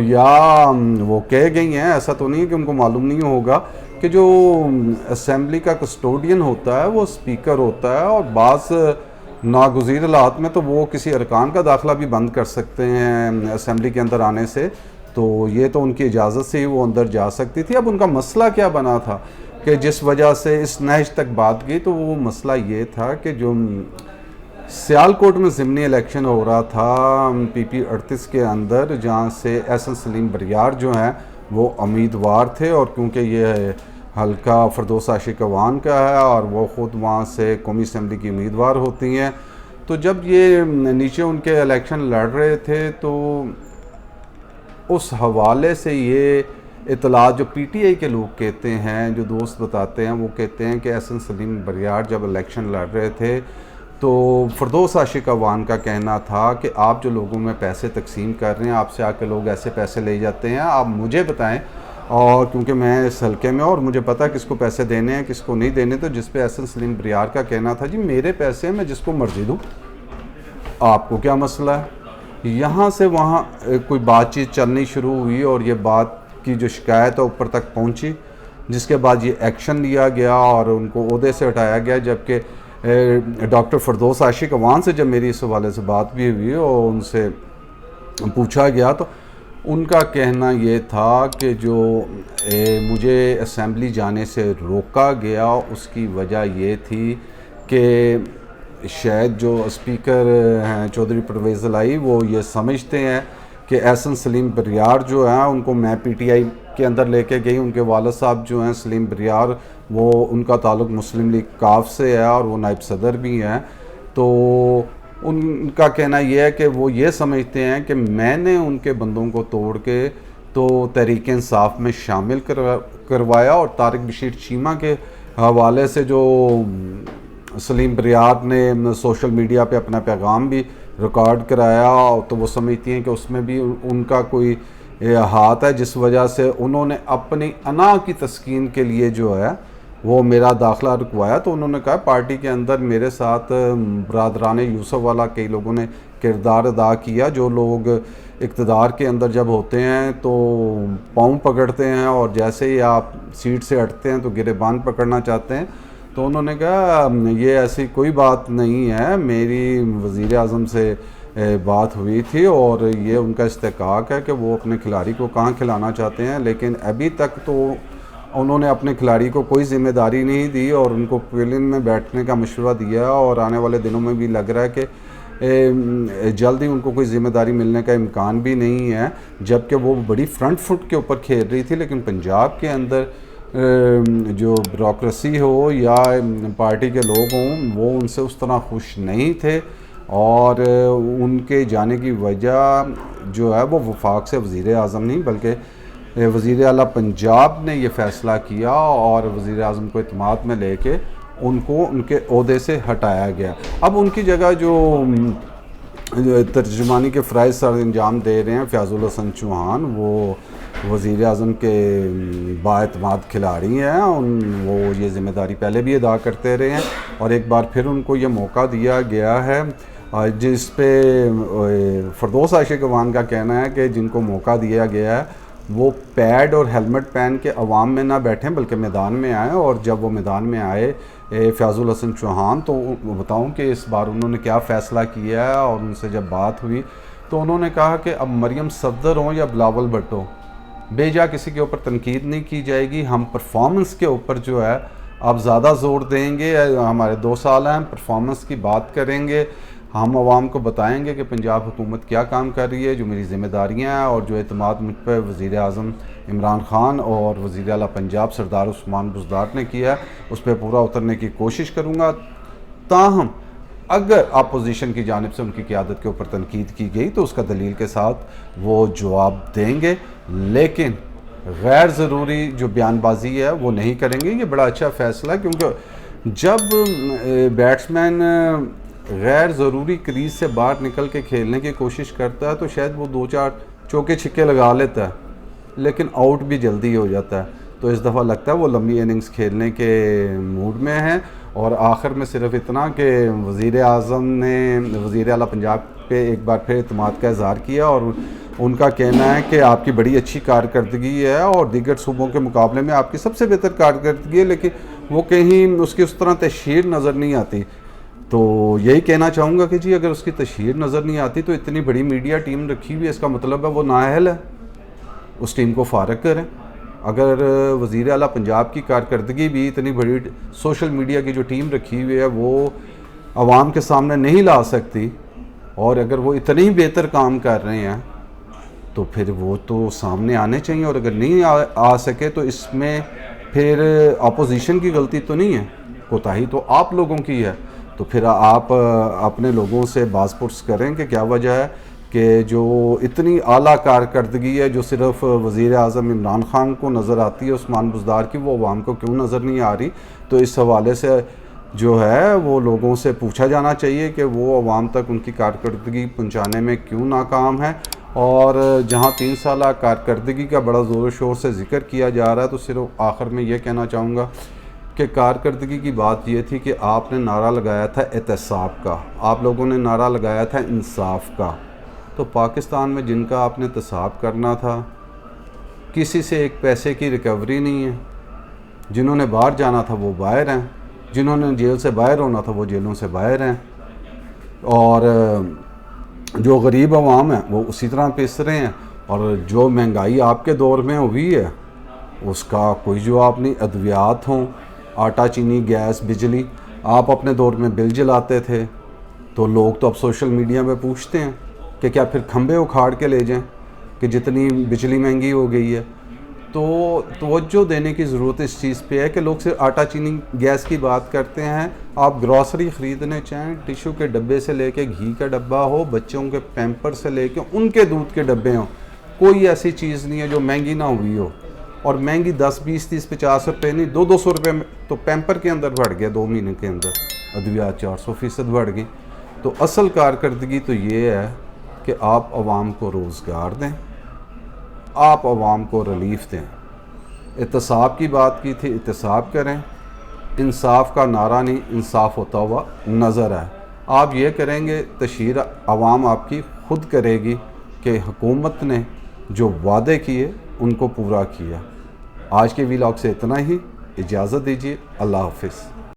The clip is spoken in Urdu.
یا وہ کہہ گئی ہیں، ایسا تو نہیں ہے کہ ان کو معلوم نہیں ہوگا کہ جو اسمبلی کا کسٹوڈین ہوتا ہے وہ اسپیکر ہوتا ہے، اور بعض ناگزیر حالات میں تو وہ کسی ارکان کا داخلہ بھی بند کر سکتے ہیں اسمبلی کے اندر آنے سے، تو یہ تو ان کی اجازت سے ہی وہ اندر جا سکتی تھی۔ اب ان کا مسئلہ کیا بنا تھا کہ جس وجہ سے اس نہج تک بات گئی، تو وہ مسئلہ یہ تھا کہ جو سیالکوٹ میں ضمنی الیکشن ہو رہا تھا پی پی 38 کے اندر، جہاں سے احسن سلیم بریار جو ہیں وہ امیدوار تھے، اور کیونکہ یہ حلقہ فردوس عاشق اعوان کا ہے اور وہ خود وہاں سے قومی اسمبلی کی امیدوار ہوتی ہیں، تو جب یہ نیچے ان کے الیکشن لڑ رہے تھے تو اس حوالے سے یہ اطلاعات جو پی ٹی آئی کے لوگ کہتے ہیں، جو دوست بتاتے ہیں، وہ کہتے ہیں کہ احسن سلیم بریار جب الیکشن لڑ رہے تھے تو فردوس عاشق اعوان کا کہنا تھا کہ آپ جو لوگوں میں پیسے تقسیم کر رہے ہیں، آپ سے آ کے لوگ ایسے پیسے لے جاتے ہیں، آپ مجھے بتائیں، اور کیونکہ میں اس حلقے میں اور مجھے پتہ کس کو پیسے دینے ہیں کس کو نہیں دینے، تو جس پہ احسن سلیم بریار کا کہنا تھا جی میرے پیسے ہیں، میں جس کو مرضی دوں، آپ کو کیا مسئلہ ہے۔ یہاں سے وہاں کوئی بات چیت چلنی شروع ہوئی، اور یہ بات کی جو شکایت ہے اوپر تک پہنچی، جس کے بعد یہ ایکشن لیا گیا اور ان کو عہدے سے ہٹایا گیا، جبکہ ڈاکٹر فردوس عاشق اعوان سے جب میری اس حوالے سے بات بھی ہوئی اور ان سے پوچھا گیا، تو ان کا کہنا یہ تھا کہ جو مجھے اسمبلی جانے سے روکا گیا اس کی وجہ یہ تھی کہ شاید جو اسپیکر ہیں چودھری پرویز الہی، وہ یہ سمجھتے ہیں کہ احسن سلیم بریار جو ہیں ان کو میں پی ٹی آئی کے اندر لے کے گئی، ان کے والد صاحب جو ہیں سلیم بریار، وہ ان کا تعلق مسلم لیگ کاف سے ہے اور وہ نائب صدر بھی ہیں، تو ان کا کہنا یہ ہے کہ وہ یہ سمجھتے ہیں کہ میں نے ان کے بندوں کو توڑ کے تو تحریک انصاف میں شامل کروایا، اور طارق بشیر چیمہ کے حوالے سے جو سلیم بریار نے سوشل میڈیا پہ اپنا پیغام بھی ریکارڈ کرایا، تو وہ سمجھتی ہیں کہ اس میں بھی ان کا کوئی ہاتھ ہے، جس وجہ سے انہوں نے اپنی انا کی تسکین کے لیے جو ہے وہ میرا داخلہ رکوایا۔ تو انہوں نے کہا پارٹی کے اندر میرے ساتھ برادران یوسف والا کئی لوگوں نے کردار ادا کیا، جو لوگ اقتدار کے اندر جب ہوتے ہیں تو پاؤں پکڑتے ہیں، اور جیسے ہی آپ سیٹ سے ہٹتے ہیں تو گریبان پکڑنا چاہتے ہیں۔ تو انہوں نے کہا یہ ایسی کوئی بات نہیں ہے، میری وزیر اعظم سے بات ہوئی تھی اور یہ ان کا استحقاق ہے کہ وہ اپنے کھلاڑی کو کہاں کھلانا چاہتے ہیں، لیکن ابھی تک تو انہوں نے اپنے کھلاڑی کو کوئی ذمہ داری نہیں دی اور ان کو پیولین میں بیٹھنے کا مشورہ دیا، اور آنے والے دنوں میں بھی لگ رہا ہے کہ جلد ہی ان کو کوئی ذمہ داری ملنے کا امکان بھی نہیں ہے، جبکہ وہ بڑی فرنٹ فٹ کے اوپر کھیل رہی تھی، لیکن پنجاب کے اندر جو بیوروکریسی ہو یا پارٹی کے لوگ ہوں وہ ان سے اس طرح خوش نہیں تھے، اور ان کے جانے کی وجہ جو ہے وہ وفاق سے وزیر اعظم نہیں بلکہ وزیر اعلیٰ پنجاب نے یہ فیصلہ کیا، اور وزیر اعظم کو اعتماد میں لے کے ان کو ان کے عہدے سے ہٹایا گیا۔ اب ان کی جگہ جو ترجمانی کے فرائض سر انجام دے رہے ہیں فیاض الحسن چوہان، وہ وزیر اعظم کے بااعتماد کھلاڑی ہیں، وہ یہ ذمہ داری پہلے بھی ادا کرتے رہے ہیں، اور ایک بار پھر ان کو یہ موقع دیا گیا ہے، جس پہ فردوس عاشق اعوان کا کہنا ہے کہ جن کو موقع دیا گیا ہے وہ پیڈ اور ہیلمٹ پہن کے عوام میں نہ بیٹھیں بلکہ میدان میں آئیں۔ اور جب وہ میدان میں آئے فیاض الحسن چوہان، تو بتاؤں کہ اس بار انہوں نے کیا فیصلہ کیا ہے، اور ان سے جب بات ہوئی تو انہوں نے کہا کہ اب مریم صفدر ہوں یا بلاول بھٹو، بے جا کسی کے اوپر تنقید نہیں کی جائے گی، ہم پرفارمنس کے اوپر جو ہے اب زیادہ زور دیں گے، ہمارے 2 سال ہیں، پرفارمنس کی بات کریں گے، ہم عوام کو بتائیں گے کہ پنجاب حکومت کیا کام کر رہی ہے، جو میری ذمہ داریاں ہیں، اور جو اعتماد مجھ پہ وزیر اعظم عمران خان اور وزیر اعلیٰ پنجاب سردار عثمان بزدار نے کیا ہے اس پہ پورا اترنے کی کوشش کروں گا۔ تاہم اگر اپوزیشن کی جانب سے ان کی قیادت کے اوپر تنقید کی گئی تو اس کا دلیل کے ساتھ وہ جواب دیں گے، لیکن غیر ضروری جو بیان بازی ہے وہ نہیں کریں گے۔ یہ بڑا اچھا فیصلہ ہے، کیونکہ جب بیٹسمین غیر ضروری کریز سے باہر نکل کے کھیلنے کی کوشش کرتا ہے تو شاید وہ 2-4 چوکے چھکے لگا لیتا ہے، لیکن آؤٹ بھی جلدی ہو جاتا ہے۔ تو اس دفعہ لگتا ہے وہ لمبی اننگز کھیلنے کے موڈ میں ہیں، اور آخر میں صرف اتنا کہ وزیر اعظم نے وزیر اعلیٰ پنجاب پہ ایک بار پھر اعتماد کا اظہار کیا، اور ان کا کہنا ہے کہ آپ کی بڑی اچھی کارکردگی ہے اور دیگر صوبوں کے مقابلے میں آپ کی سب سے بہتر کارکردگی ہے، لیکن وہ کہیں اس کی اس طرح تشہیر نظر نہیں آتی۔ تو یہی کہنا چاہوں گا کہ جی اگر اس کی تشہیر نظر نہیں آتی تو اتنی بڑی میڈیا ٹیم رکھی ہوئی ہے، اس کا مطلب ہے وہ نااہل ہے، اس ٹیم کو فارغ کریں۔ اگر وزیر اعلیٰ پنجاب کی کارکردگی بھی اتنی بڑی سوشل میڈیا کی جو ٹیم رکھی ہوئی ہے وہ عوام کے سامنے نہیں لا سکتی، اور اگر وہ اتنی بہتر کام کر رہے ہیں تو پھر وہ تو سامنے آنے چاہیے، اور اگر نہیں آ سکے تو اس میں پھر اپوزیشن کی غلطی تو نہیں ہے، کوتاہی تو آپ لوگوں کی ہے۔ تو پھر آپ اپنے لوگوں سے باز پرس کریں کہ کیا وجہ ہے کہ جو اتنی اعلیٰ کارکردگی ہے جو صرف وزیر اعظم عمران خان کو نظر آتی ہے عثمان بزدار کی، وہ عوام کو کیوں نظر نہیں آ رہی؟ تو اس حوالے سے جو ہے وہ لوگوں سے پوچھا جانا چاہیے کہ وہ عوام تک ان کی کارکردگی پہنچانے میں کیوں ناکام ہے۔ اور جہاں 3 سالہ کارکردگی کا بڑا زور و شور سے ذکر کیا جا رہا ہے، تو صرف آخر میں یہ کہنا چاہوں گا کہ کارکردگی کی بات یہ تھی کہ آپ نے نعرہ لگایا تھا احتساب کا، آپ لوگوں نے نعرہ لگایا تھا انصاف کا۔ تو پاکستان میں جن کا آپ نے احتساب کرنا تھا، کسی سے ایک پیسے کی ریکوری نہیں ہے، جنہوں نے باہر جانا تھا وہ باہر ہیں، جنہوں نے جیل سے باہر ہونا تھا وہ جیلوں سے باہر ہیں، اور جو غریب عوام ہیں وہ اسی طرح پس رہے ہیں، اور جو مہنگائی آپ کے دور میں ہوئی ہے اس کا کوئی جواب نہیں۔ ادویات ہوں، آٹا چینی، گیس، بجلی، آپ اپنے دور میں بل جلاتے تھے تو لوگ تو اب سوشل میڈیا پہ پوچھتے ہیں کہ کیا پھر کھمبے اکھاڑ کے لے جائیں کہ جتنی بجلی مہنگی ہو گئی ہے۔ تو توجہ دینے کی ضرورت اس چیز پہ ہے کہ لوگ صرف آٹا چینی گیس کی بات کرتے ہیں، آپ گروسری خریدنے چاہیں، ٹیشو کے ڈبے سے لے کے گھی کا ڈبہ ہو، بچوں کے پیمپر سے لے کے ان کے دودھ کے ڈبے ہوں، کوئی ایسی چیز نہیں ہے جو مہنگی نہ ہوئی ہو، اور مہنگی 10، 20، 30، 50 روپے نہیں، 200 روپے میں تو پیمپر کے اندر بڑھ گیا 2 مہینے کے اندر، ادویات 400% بڑھ گئی۔ تو اصل کارکردگی تو یہ ہے کہ آپ عوام کو روزگار دیں، آپ عوام کو ریلیف دیں۔ احتساب کی بات کی تھی، احتساب کریں، انصاف کا نعرہ نہیں، انصاف ہوتا ہوا نظر آئے۔ آپ یہ کریں گے تشہیر عوام آپ کی خود کرے گی کہ حکومت نے جو وعدے کیے ان کو پورا کیا۔ آج کے ویلاگ سے اتنا ہی، اجازت دیجیے، اللہ حافظ۔